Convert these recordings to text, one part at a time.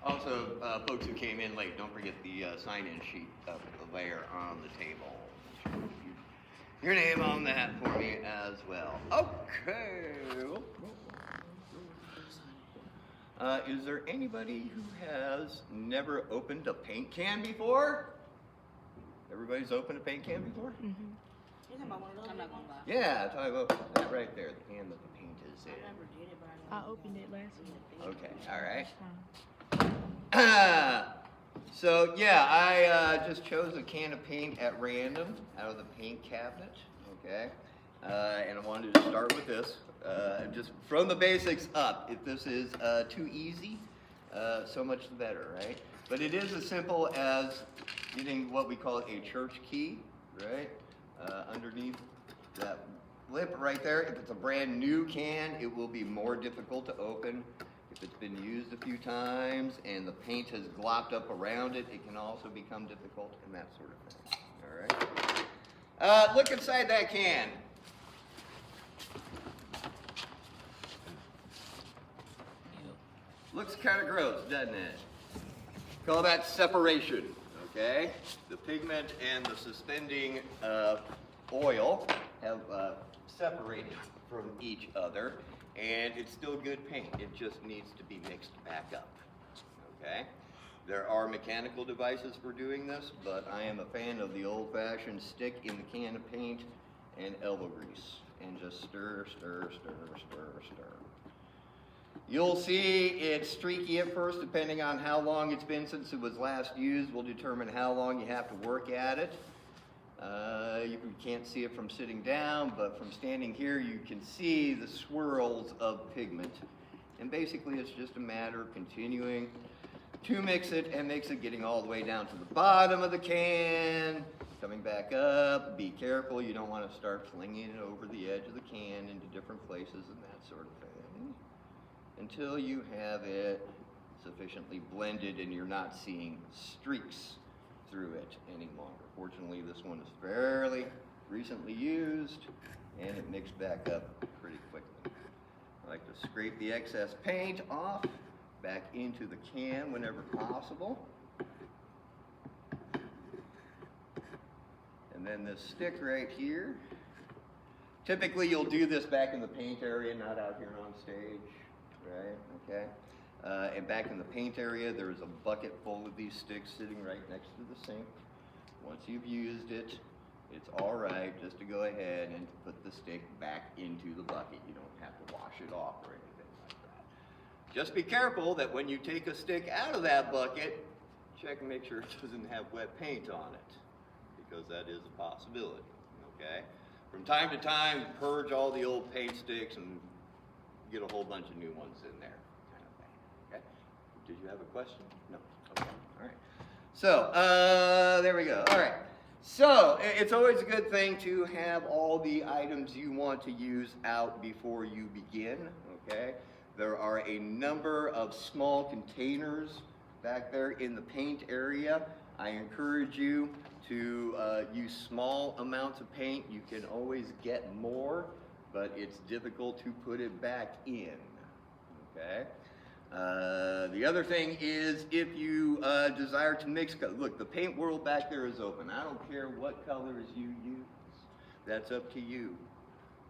Also, folks who came in late, don't forget the sign-in sheet up there on the table. Your name on that for me as well. Okay. Is there anybody who has never opened a paint can before? Everybody's opened a paint can before? Mm-hmm. I'm not gonna lie. Yeah, talk about that right there, the can that the paint is in. I never did it, but I opened it last week. Okay, all right. So yeah, I just chose a can of paint at random out of the paint cabinet, okay? And I wanted to start with this, just from the basics up. If this is too easy, so much the better, right? But it is as simple as getting what we call a church key, right? Underneath that lip right there. If it's a brand new can, it will be more difficult to open. If it's been used a few times and the paint has glopped up around it, it can also become difficult and that sort of thing. All right. Look inside that can. Looks kind of gross, doesn't it? Call that separation, okay? The pigment and the suspending oil have separated from each other, and it's still good paint. It just needs to be mixed back up, okay? There are mechanical devices for doing this, but I am a fan of the old-fashioned stick in the can of paint and elbow grease, and just stir, stir, stir, stir, stir. You'll see it's streaky at first, depending on how long it's been since it was last used will determine how long you have to work at it. You can't see it from sitting down, but from standing here you can see the swirls of pigment. And basically it's just a matter of continuing to mix it and mix it, getting all the way down to the bottom of the can, coming back up. Be careful, you don't want to start flinging it over the edge of the can into different places and that sort of thing, until you have it sufficiently blended and you're not seeing streaks through it any longer. Fortunately, this one is fairly recently used and it mixed back up pretty quickly. I like to scrape the excess paint off back into the can whenever possible. And then this stick right here. Typically you'll do this back in the paint area, not out here on stage. Right, okay. And back in the paint area, there's a bucket full of these sticks sitting right next to the sink. Once you've used it, it's all right just to go ahead and put the stick back into the bucket. You don't have to wash it off or anything like that. Just be careful that when you take a stick out of that bucket, check and make sure it doesn't have wet paint on it, because that is a possibility, okay? From time to time, purge all the old paint sticks and get a whole bunch of new ones in there, kind of thing. Okay? Did you have a question? No. Okay. All right. So there we go. All right. So it's always a good thing to have all the items you want to use out before you begin. Okay. There are a number of small containers back there in the paint area. I encourage you to use small amounts of paint. You can always get more, but it's difficult to put it back in, okay? The other thing is if you desire to mix, look, the paint world back there is open. I don't care what colors you use. That's up to you,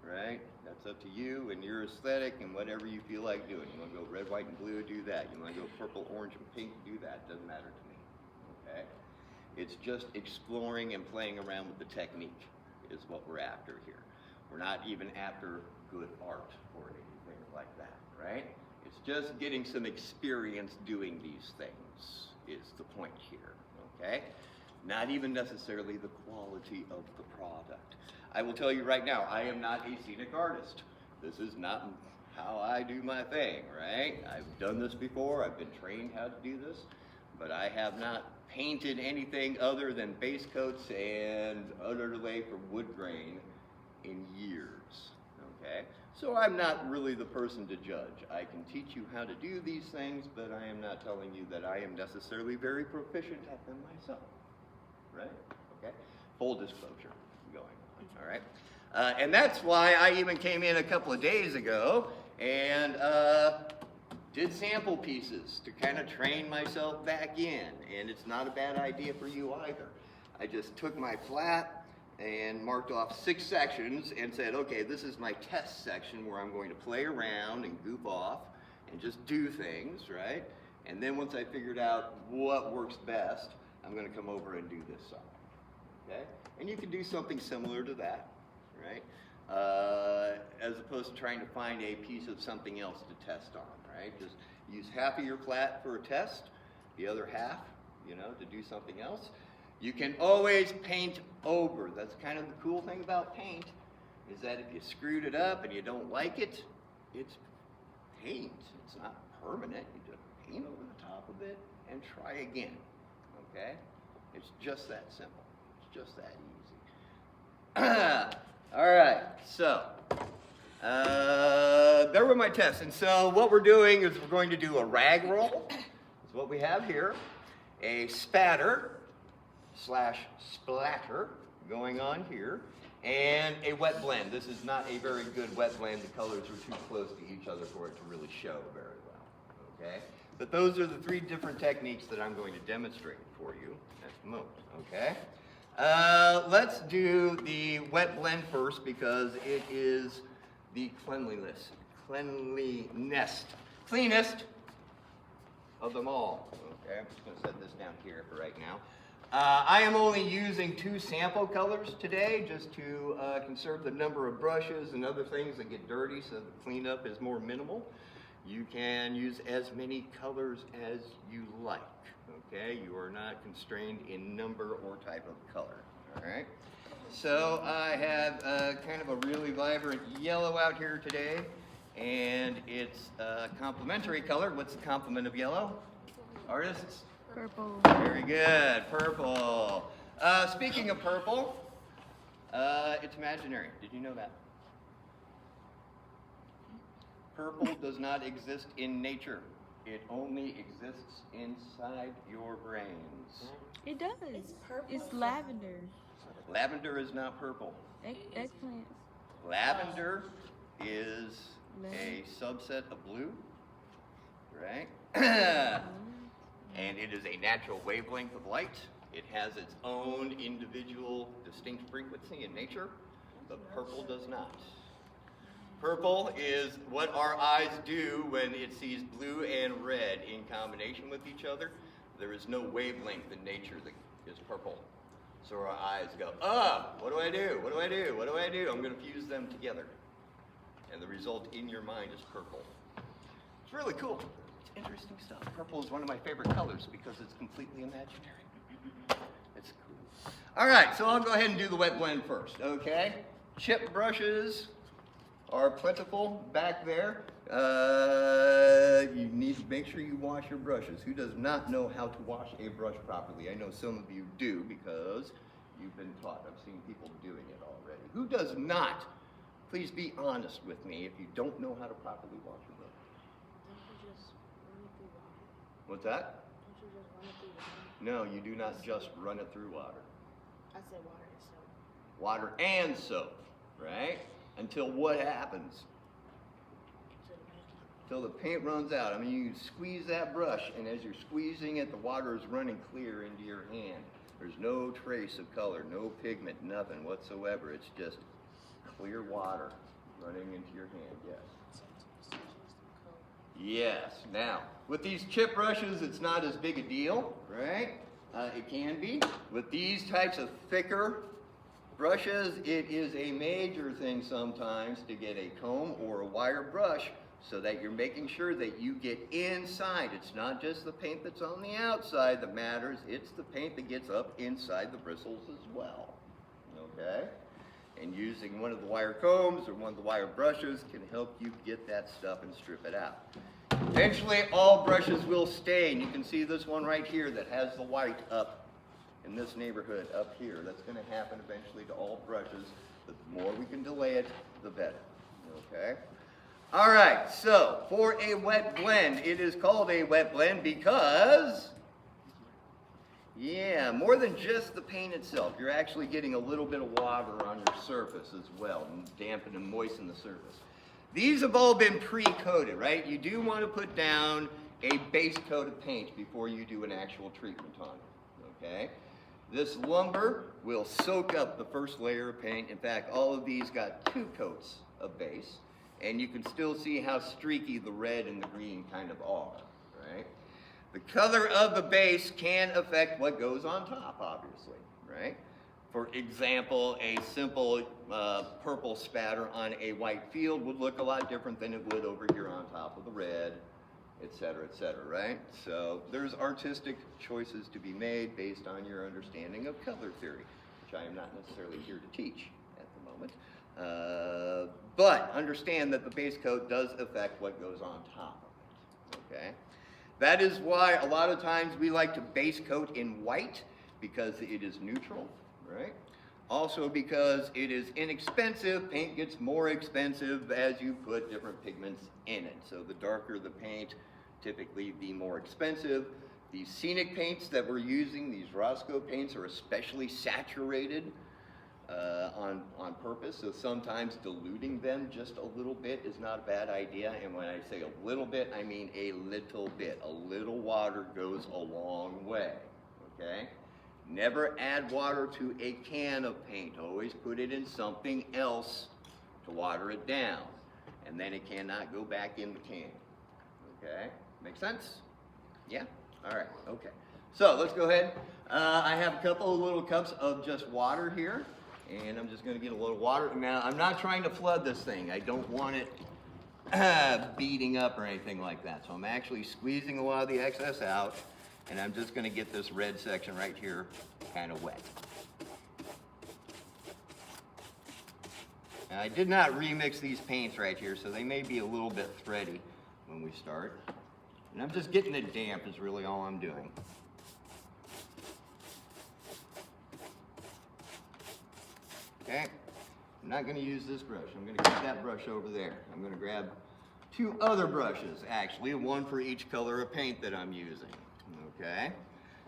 right? That's up to you and your aesthetic and whatever you feel like doing. You want to go red, white, and blue, do that. You want to go purple, orange, and pink, do that. Doesn't matter to me, okay? It's just exploring and playing around with the technique is what we're after here. We're not even after good art or anything like that, right? It's just getting some experience doing these things is the point here, okay? Not even necessarily the quality of the product. I will tell you right now, I am not a scenic artist. This is not how I do my thing, right? I've done this before, I've been trained how to do this, but I have not painted anything other than base coats and underlay for wood grain in years, okay? So I'm not really the person to judge. I can teach you how to do these things, but I am not telling you that I am necessarily very proficient at them myself, right? Okay, full disclosure going on, all right? And that's why I even came in a couple of days ago and did sample pieces to kind of train myself back in, and it's not a bad idea for you either. I just took my flat and marked off 6 sections and said, okay, this is my test section where I'm going to play around and goof off and just do things, right? And then once I figured out what works best, I'm going to come over and do this side, okay? And you can do something similar to that, right? As opposed to trying to find a piece of something else to test on, right? Just use half of your flat for a test, the other half, you know, to do something else. You can always paint over. That's kind of the cool thing about paint, is that if you screwed it up and you don't like it, it's paint. It's not permanent. You just paint over the top of it and try again, okay? It's just that simple. It's just that easy. All right, so there were my tests. And so what we're doing is we're going to do a rag roll. That's what we have here. A spatter / splatter going on here, and a wet blend. This is not a very good wet blend. The colors are too close to each other for it to really show very well, okay? But those are the 3 different techniques that I'm going to demonstrate for you at the moment, okay? Let's do the wet blend first because it is the cleanest of them all, okay? I'm just going to set this down here for right now. I am only using 2 sample colors today just to conserve the number of brushes and other things that get dirty so the cleanup is more minimal. You can use as many colors as you like, okay? You are not constrained in number or type of color, all right? So I have kind of a really vibrant yellow out here today, and it's a complementary color. What's the complement of yellow? Artists? Purple. Very good, purple. Speaking of purple, it's imaginary. Did you know that? Purple does not exist in nature. It only exists inside your brains. It does. It's purple. It's lavender. Lavender is not purple. Eggplant. Lavender is a subset of blue, right? And it is a natural wavelength of light. It has its own individual distinct frequency in nature, but purple does not. Purple is what our eyes do when it sees blue and red in combination with each other. There is no wavelength in nature that is purple. So our eyes go, what do I do? What do I do? What do I do? I'm going to fuse them together. And the result in your mind is purple. It's really cool. It's interesting stuff. Purple is one of my favorite colors because it's completely imaginary. It's cool. All right, so I'll go ahead and do the wet blend first, okay? Chip brushes are plentiful back there. You need to make sure you wash your brushes. Who does not know how to wash a brush properly? I know some of you do because you've been taught. I've seen people doing it already. Who does not? Please be honest with me if you don't know how to properly wash your brush. Don't you just run it through water? What's that? Don't you just run it through water? No, you do not just run it through water. I said water and soap. Water and soap, right? Until what happens? Till the paint runs out. I mean, you squeeze that brush, and as you're squeezing it, the water is running clear into your hand. There's no trace of color, no pigment, nothing whatsoever. It's just clear water running into your hand, yes. Yes. Now, with these chip brushes, it's not as big a deal, right? It can be. With these types of thicker brushes, it is a major thing sometimes to get a comb or a wire brush so that you're making sure that you get inside. It's not just the paint that's on the outside that matters, it's the paint that gets up inside the bristles as well, okay? And using one of the wire combs or one of the wire brushes can help you get that stuff and strip it out. Eventually, all brushes will stain. You can see this one right here that has the white up in this neighborhood up here. That's going to happen eventually to all brushes. The more we can delay it, the better. Okay? All right, so for a wet blend, it is called a wet blend because, yeah, more than just the paint itself, you're actually getting a little bit of water on your surface as well, and dampen and moisten the surface. These have all been pre-coated, right? You do want to put down a base coat of paint before you do an actual treatment on it, okay? This lumber will soak up the first layer of paint. In fact, all of these got 2 coats of base, and you can still see how streaky the red and the green kind of are, right? The color of the base can affect what goes on top, obviously, right? For example, a simple purple spatter on a white field would look a lot different than it would over here on top of the red, et cetera, right? So there's artistic choices to be made based on your understanding of color theory, which I am not necessarily here to teach at the moment. But understand that the base coat does affect what goes on top of it, okay? That is why a lot of times we like to base coat in white because it is neutral. Right? Also because it is inexpensive, paint gets more expensive as you put different pigments in it. So the darker the paint, typically the more expensive. These scenic paints that we're using, these Roscoe paints, are especially saturated on purpose. So sometimes diluting them just a little bit is not a bad idea. And when I say a little bit, I mean a little bit. A little water goes a long way, okay? Never add water to a can of paint. Always put it in something else to water it down. And then it cannot go back in the can. Okay? Make sense? Yeah? All right. Okay. So let's go ahead. I have a couple of little cups of just water here. And I'm just going to get a little water. Now, I'm not trying to flood this thing. I don't want it beating up or anything like that. So I'm actually squeezing a lot of the excess out. And I'm just going to get this red section right here kind of wet. Now, I did not remix these paints right here, so they may be a little bit thready when we start. And I'm just getting it damp is really all I'm doing. Okay, I'm not going to use this brush. I'm going to keep that brush over there. I'm going to grab 2 other brushes, actually, one for each color of paint that I'm using. Okay,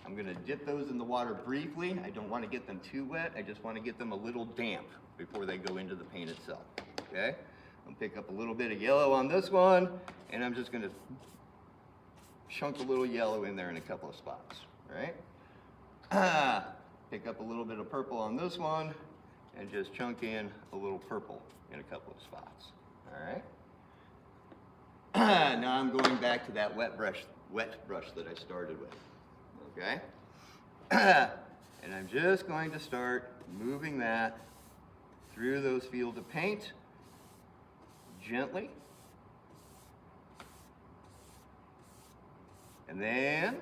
I'm going to dip those in the water briefly. I don't want to get them too wet. I just want to get them a little damp before they go into the paint itself. Okay, I'll pick up a little bit of yellow on this one, and I'm just going to chunk a little yellow in there in a couple of spots. Right? Pick up a little bit of purple on this one, and just chunk in a little purple in a couple of spots. All right. Now I'm going back to that wet brush that I started with, okay? And I'm just going to start moving that through those fields of paint gently. And then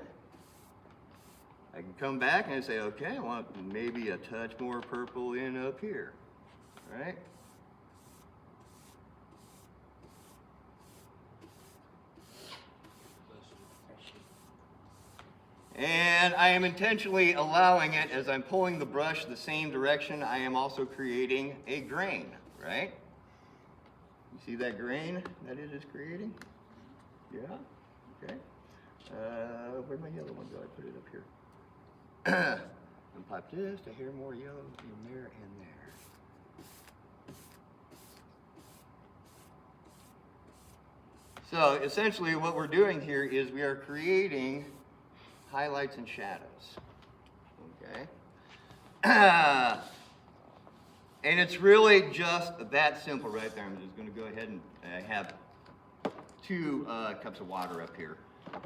I can come back and say, okay, I want maybe a touch more purple in up here, all right? And I am intentionally allowing it, as I'm pulling the brush the same direction, I am also creating a grain, right? You see that grain that it is creating? Yeah? Okay. Where'd my yellow one go? I put it up here. And pop just a hair more yellow in there and there. So essentially what we're doing here is we are creating highlights and shadows, okay? And it's really just that simple right there. I'm just gonna go ahead and have 2 cups of water up here.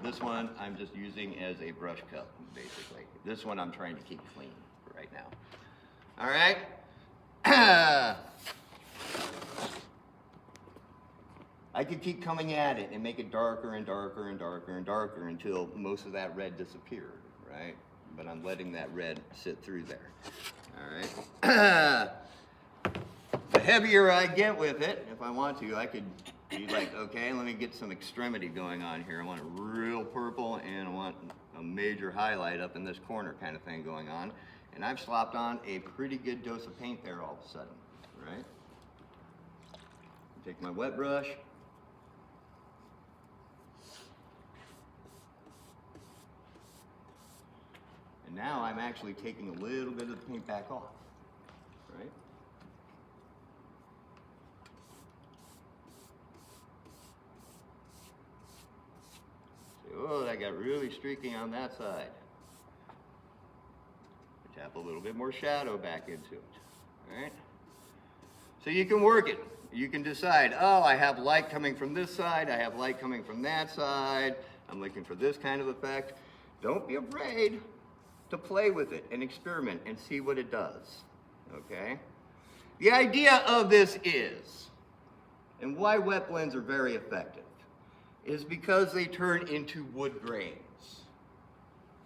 This one I'm just using as a brush cup, basically. This one I'm trying to keep clean for right now. All right? I could keep coming at it and make it darker and darker and darker and darker until most of that red disappeared, right? But I'm letting that red sit through there, all right? The heavier I get with it, if I want to, I could He's like, okay, let me get some extremity going on here. I want it real purple, and I want a major highlight up in this corner kind of thing going on. And I've slopped on a pretty good dose of paint there all of a sudden, right? Take my wet brush. And now I'm actually taking a little bit of the paint back off, right? Oh, that got really streaky on that side. Tap a little bit more shadow back into it, all right? So you can work it. You can decide, oh, I have light coming from this side, I have light coming from that side, I'm looking for this kind of effect. Don't be afraid to play with it and experiment and see what it does, okay? The idea of this is, and why wet blends are very effective, is because they turn into wood grains,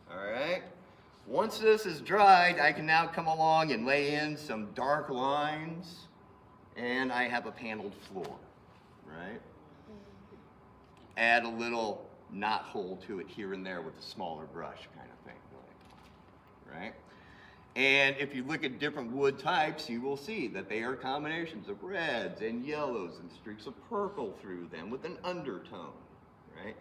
all right? Once this is dried, I can now come along and lay in some dark lines, and I have a paneled floor, right? Add a little knot hole to it here and there with a smaller brush kind of thing, right? And if you look at different wood types, you will see that they are combinations of reds and yellows and streaks of purple through them with an undertone, right?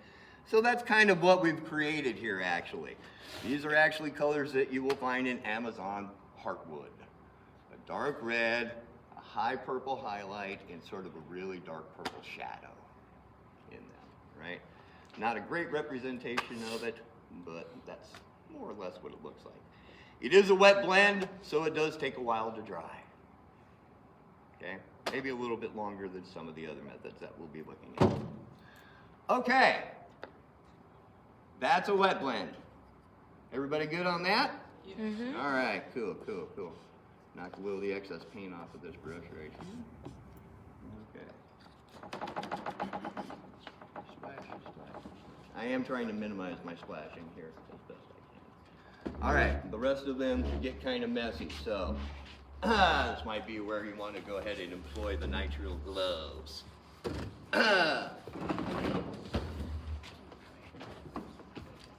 So that's kind of what we've created here, actually. These are actually colors that you will find in Amazon heartwood. A dark red, a high purple highlight, and sort of a really dark purple shadow in them, right? Not a great representation of it, but that's more or less what it looks like. It is a wet blend, so it does take a while to dry. Okay? Maybe a little bit longer than some of the other methods that we'll be looking at. Okay. That's a wet blend. Everybody good on that? Yeah. Mm-hmm. All right, cool. Knock a little of the excess paint off of this brush right here. Okay. Splash. I am trying to minimize my splashing here as best I can. All right, the rest of them get kind of messy, so this might be where you want to go ahead and employ the nitrile gloves.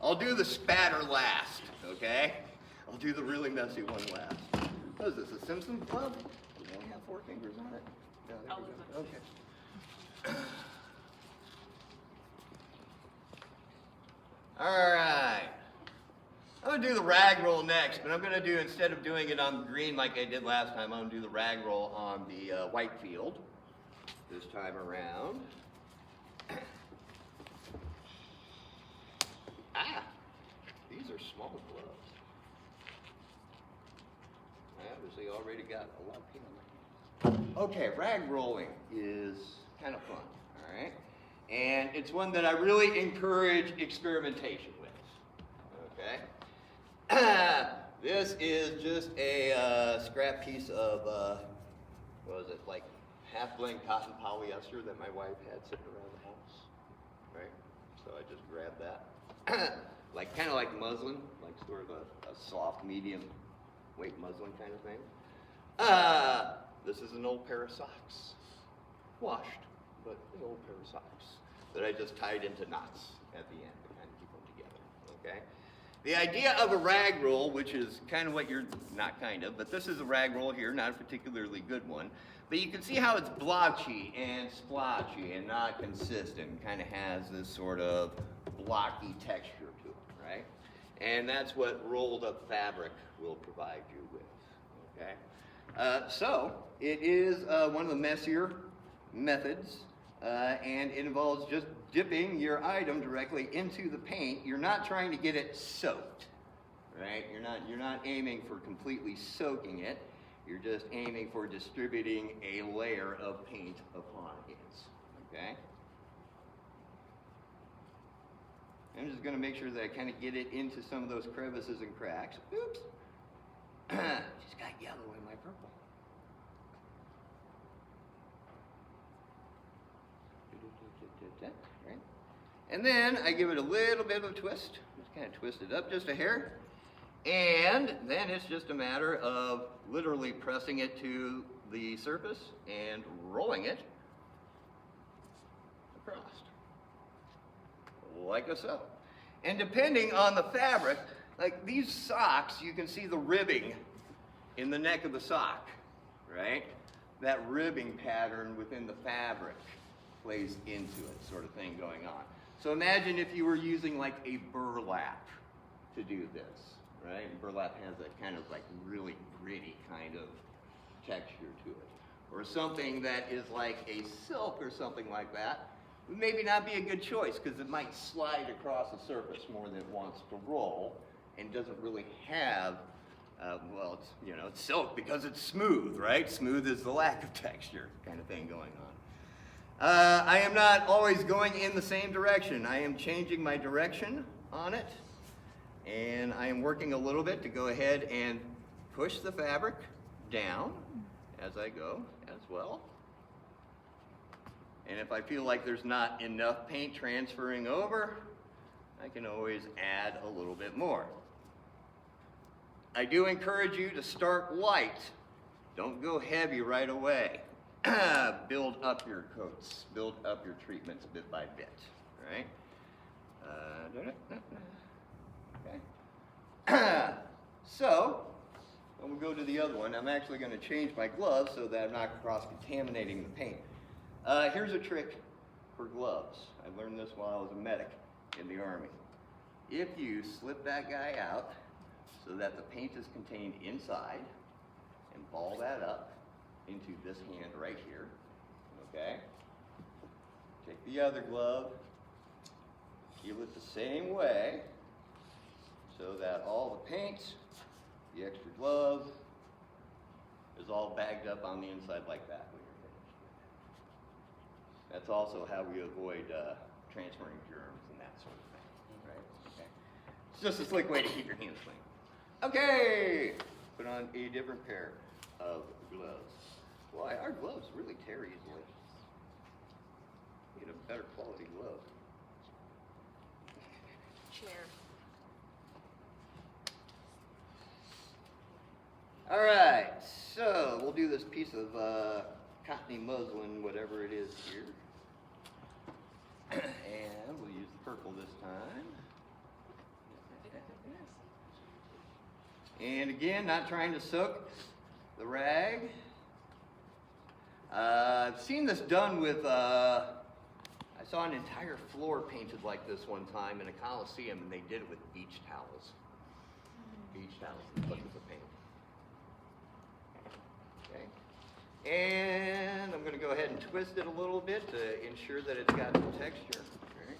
I'll do the spatter last, okay? I'll do the really messy one last. What is this, a Simpsons glove? Does it only have 4 fingers on it? No, there we go. Okay. All right. I'm gonna do the rag roll next, but I'm gonna do, instead of doing it on green like I did last time, I'm gonna do the rag roll on the white field this time around. Ah, these are small gloves. I obviously already got a lot of paint on my hands. Okay, rag rolling is kind of fun, all right? And it's one that I really encourage experimentation with, okay? This is just a scrap piece of, what was it, like half-blend cotton polyester that my wife had sitting around the house, right? So I just grabbed that. Like kind of like muslin, like sort of a soft, medium weight muslin kind of thing. This is an old pair of socks, washed, but an old pair of socks that I just tied into knots at the end to kind of keep them together, okay? The idea of a rag roll, which is kind of what you're, not kind of, but this is a rag roll here, not a particularly good one, but you can see how it's blotchy and splotchy and not consistent, kind of has this sort of blocky texture to it, right? And that's what rolled up fabric will provide you with, okay? So it is one of the messier methods, and it involves just dipping your item directly into the paint. You're not trying to get it soaked, right? You're not aiming for completely soaking it. You're just aiming for distributing a layer of paint upon it, okay? I'm just gonna make sure that I kind of get it into some of those crevices and cracks. Oops. Just got yellow in my purple. Right? And then I give it a little bit of a twist. Just kind of twist it up just a hair. And then it's just a matter of literally pressing it to the surface and rolling it across. Like so. And depending on the fabric, like these socks, you can see the ribbing in the neck of the sock, right? That ribbing pattern within the fabric plays into it, sort of thing going on. So imagine if you were using like a burlap to do this, right? And burlap has a kind of like really gritty kind of texture to it. Or something that is like a silk or something like that would maybe not be a good choice because it might slide across the surface more than it wants to roll and doesn't really have, well, it's, you know, it's silk because it's smooth, right? Smooth is the lack of texture kind of thing going on. I am not always going in the same direction. I am changing my direction on it, and I am working a little bit to go ahead and push the fabric down as I go as well. And if I feel like there's not enough paint transferring over, I can always add a little bit more. I do encourage you to start light. Don't go heavy right away. Build up your coats, build up your treatments bit by bit, right? Okay. So, we'll go to the other one. I'm actually going to change my gloves so that I'm not cross-contaminating the paint. Here's a trick for gloves. I learned this while I was a medic in the Army. If you slip that guy out so that the paint is contained inside and ball that up into this hand right here, okay? Take the other glove, heel it the same way so that all the paint, the extra glove, is all bagged up on the inside like that when you're finished. That's also how we avoid transferring germs and that sort of thing, right? Okay. It's just a slick way to keep your hands clean. Okay, put on a different pair of gloves. Boy, our gloves really tear easily. Get a better quality glove. Chair. All right, so we'll do this piece of cottony muslin, whatever it is here. And we'll use the purple this time. And again, not trying to soak the rag. I've seen this done with, I saw an entire floor painted like this one time in a coliseum, and they did it with beach towels. Beach towels and buckets of paint. Okay. And I'm going to go ahead and twist it a little bit to ensure that it's got some texture. Okay.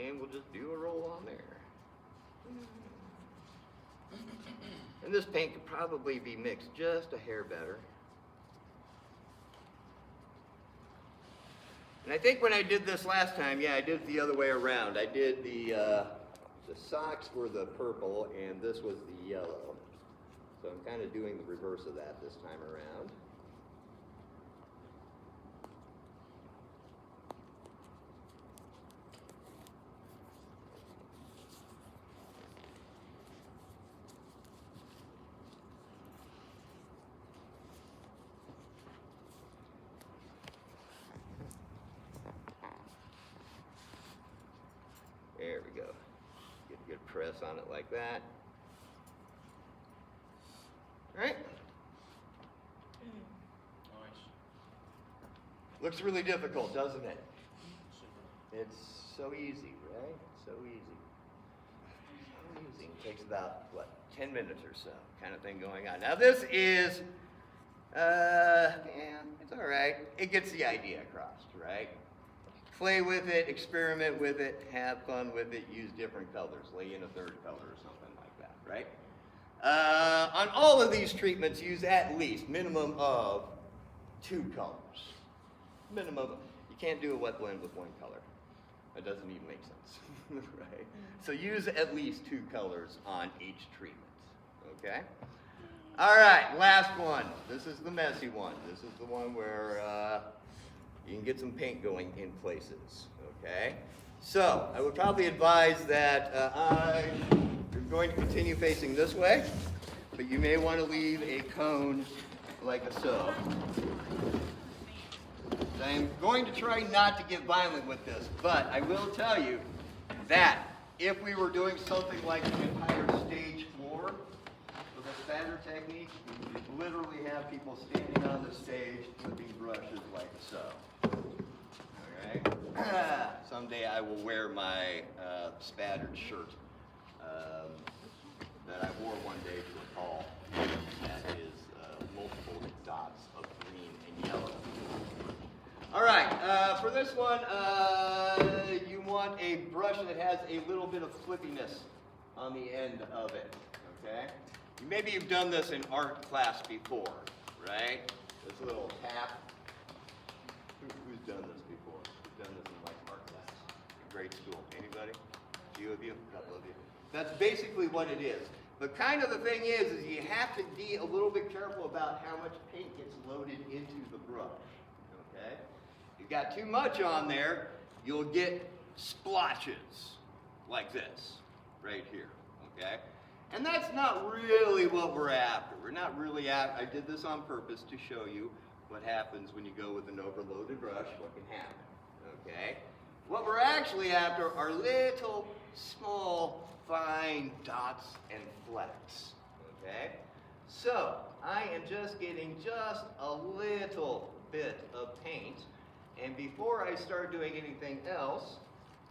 And we'll just do a roll on there. And this paint could probably be mixed just a hair better. And I think when I did this last time, yeah, I did it the other way around. I did the socks were the purple and this was the yellow. So I'm kind of doing the reverse of that this time around. There we go. Get a good press on it like that. All right. Nice. Looks really difficult, doesn't it? It's so easy, right? So easy. So easy. It takes about, what, 10 minutes or so kind of thing going on. Now this is, yeah, it's all right. It gets the idea across, right? Play with it, experiment with it, have fun with it, use different colors, lay in a third color or something like that, right? On all of these treatments, use at least minimum of 2 colors. Minimum. You can't do a wet blend with 1 color. That doesn't even make sense, right? So use at least 2 colors on each treatment, okay? All right, last one. This is the messy one. This is the one where you can get some paint going in places, okay? So I would probably advise that you're going to continue facing this way, but you may want to leave a cone like so. I'm going to try not to get violent with this, but I will tell you that if we were doing something like the entire stage floor with a spatter technique, we would literally have people standing on the stage flipping brushes like so. Alright? Someday I will wear my spattered shirt that I wore one day to a call that is multiple dots of green and yellow. Alright, for this one, you want a brush that has a little bit of flippiness on the end of it, okay? Maybe you've done this in art class before, right? This little tap. Who's done this before? Who's done this in like art class in grade school? Anybody? A few of you? A couple of you? That's basically what it is. But kind of the thing is you have to be a little bit careful about how much paint gets loaded into the brush, okay? If you've got too much on there, you'll get splotches like this, right here, okay? And that's not really what we're after. We're not really after, I did this on purpose to show you what happens when you go with an overloaded brush, what can happen, okay? What we're actually after are little, small, fine dots and flecks, okay? So, I am just getting just a little bit of paint, and before I start doing anything else,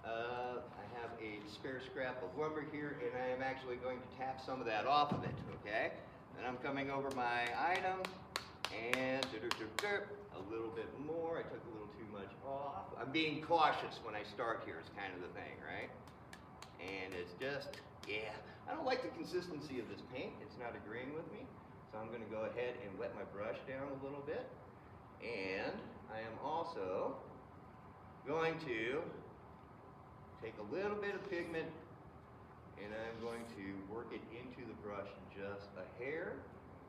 I have a spare scrap of lumber here, and I am actually going to tap some of that off of it, okay? Then I'm coming over my item, and a little bit more. I took a little too much off. I'm being cautious when I start here is kind of the thing, right? And it's just, yeah, I don't like the consistency of this paint. It's not agreeing with me. So I'm going to go ahead and wet my brush down a little bit. And I am also going to take a little bit of pigment and I'm going to work it into the brush just a hair.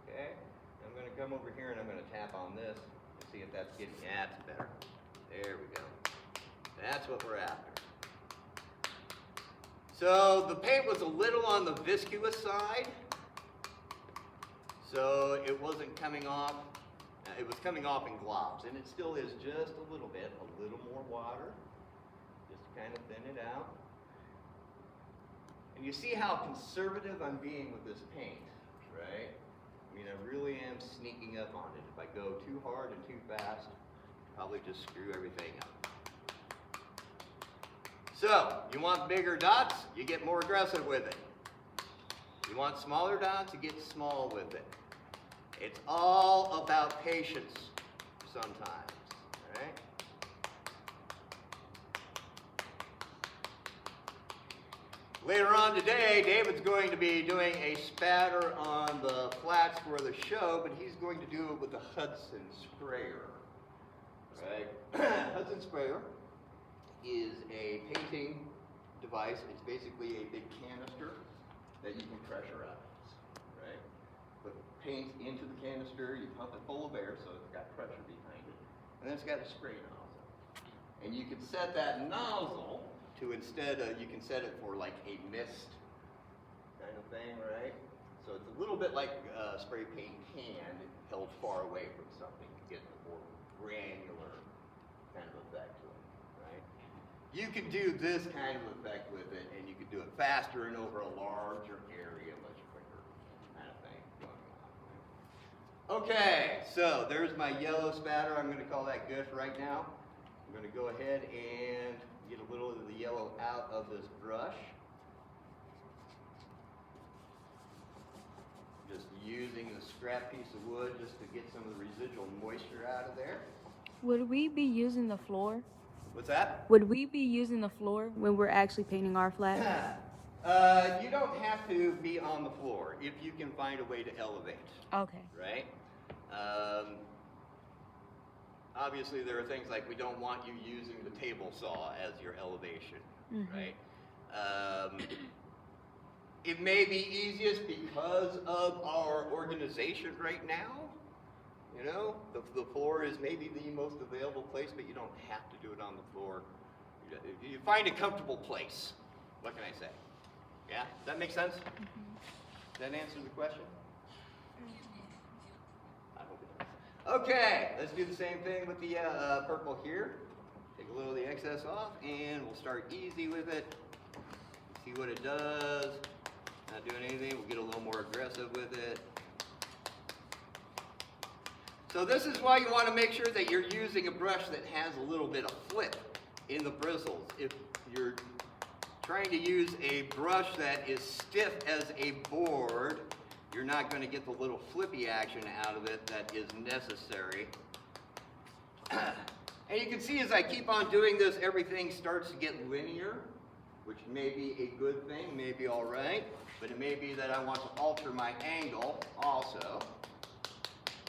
Okay? I'm going to come over here and I'm going to tap on this and see if that's getting, yeah, that's better. There we go. That's what we're after. So the paint was a little on the viscous side, so it wasn't coming off. It was coming off in globs, and it still is just a little bit, a little more water, just to kind of thin it out. And you see how conservative I'm being with this paint, right? I mean, I really am sneaking up on it. If I go too hard and too fast, I'll probably just screw everything up. So, you want bigger dots, you get more aggressive with it. You want smaller dots, you get small with it. It's all about patience sometimes, right? Later on today, David's going to be doing a spatter on the flats for the show, but he's going to do it with the Hudson sprayer, right? Hudson sprayer is a painting device. It's basically a big canister that you can pressurize, right? Put paint into the canister, you pump it full of air so it's got pressure behind it, and then it's got a spray nozzle. And you can set that nozzle to instead, you can set it for like a mist kind of thing, right? So it's a little bit like a spray paint can held far away from something to get the more granular kind of effect to it, right? You can do this kind of effect with it, and you can do it faster and over a larger area, much quicker kind of thing going on. Right? Okay, so there's my yellow spatter. I'm going to call that good for right now. I'm going to go ahead and get a little of the yellow out of this brush. Just using the scrap piece of wood just to get some of the residual moisture out of there. Would we be using the floor? What's that? Would we be using the floor when we're actually painting our flat? You don't have to be on the floor if you can find a way to elevate. Okay. Right? Obviously, there are things like we don't want you using the table saw as your elevation, right? It may be easiest because of our organization right now. You know, the floor is maybe the most available place, but you don't have to do it on the floor. You find a comfortable place. What can I say? Yeah? Does that make sense? Does that answer the question? I hope it does. Okay, let's do the same thing with the purple here. Take a little of the excess off, and we'll start easy with it. See what it does. Not doing anything. We'll get a little more aggressive with it. So this is why you want to make sure that you're using a brush that has a little bit of flip in the bristles. If you're trying to use a brush that is stiff as a board, you're not going to get the little flippy action out of it that is necessary. And you can see as I keep on doing this, everything starts to get linear, which may be a good thing, may be all right, but it may be that I want to alter my angle also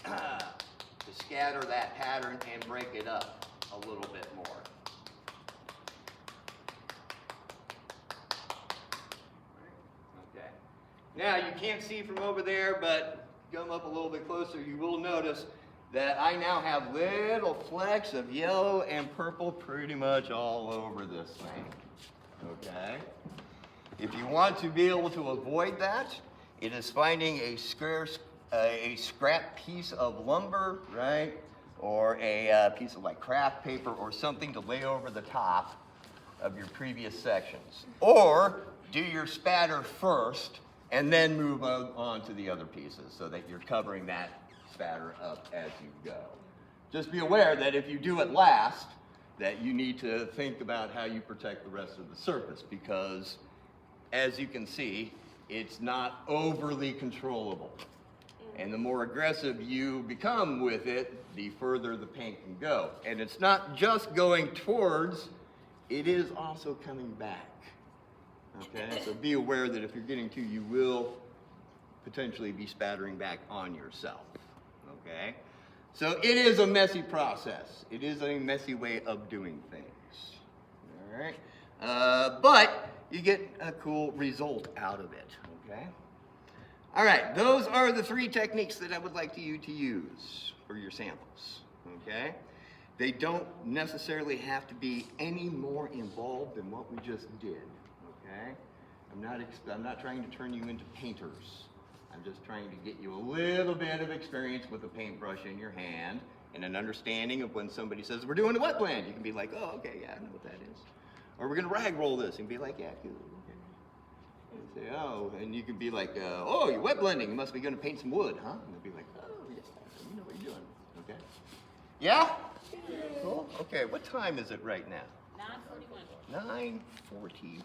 to scatter that pattern and break it up a little bit more. Okay. Now you can't see from over there, but come up a little bit closer, you will notice that I now have little flecks of yellow and purple pretty much all over this thing. Okay? If you want to be able to avoid that, it is finding a scrap piece of lumber, right? Or a piece of like craft paper or something to lay over the top of your previous sections. Or do your spatter first and then move on to the other pieces so that you're covering that spatter up as you go. Just be aware that if you do it last, that you need to think about how you protect the rest of the surface, because as you can see, it's not overly controllable. And the more aggressive you become with it, the further the paint can go. And it's not just going towards, it is also coming back. Okay, so be aware that if you're getting to, you will potentially be spattering back on yourself. Okay, so it is a messy process. It is a messy way of doing things. All right, but you get a cool result out of it. Okay. All right, those are the 3 techniques that I would like you to use for your samples. Okay, they don't necessarily have to be any more involved than what we just did. Okay, I'm not trying to turn you into painters. I'm just trying to get you a little bit of experience with a paintbrush in your hand and an understanding of when somebody says, we're doing a wet blend. You can be like, oh, okay, yeah, I know what that is. Or we're going to rag roll this, and be like, yeah, cool, okay. And say, oh, and you can be like, oh, you're wet blending. You must be going to paint some wood, huh? And they'll be like, oh, yeah, you know what you're doing, okay? Yeah? Cool. Okay, what time is it right now? 9:41. 9:40.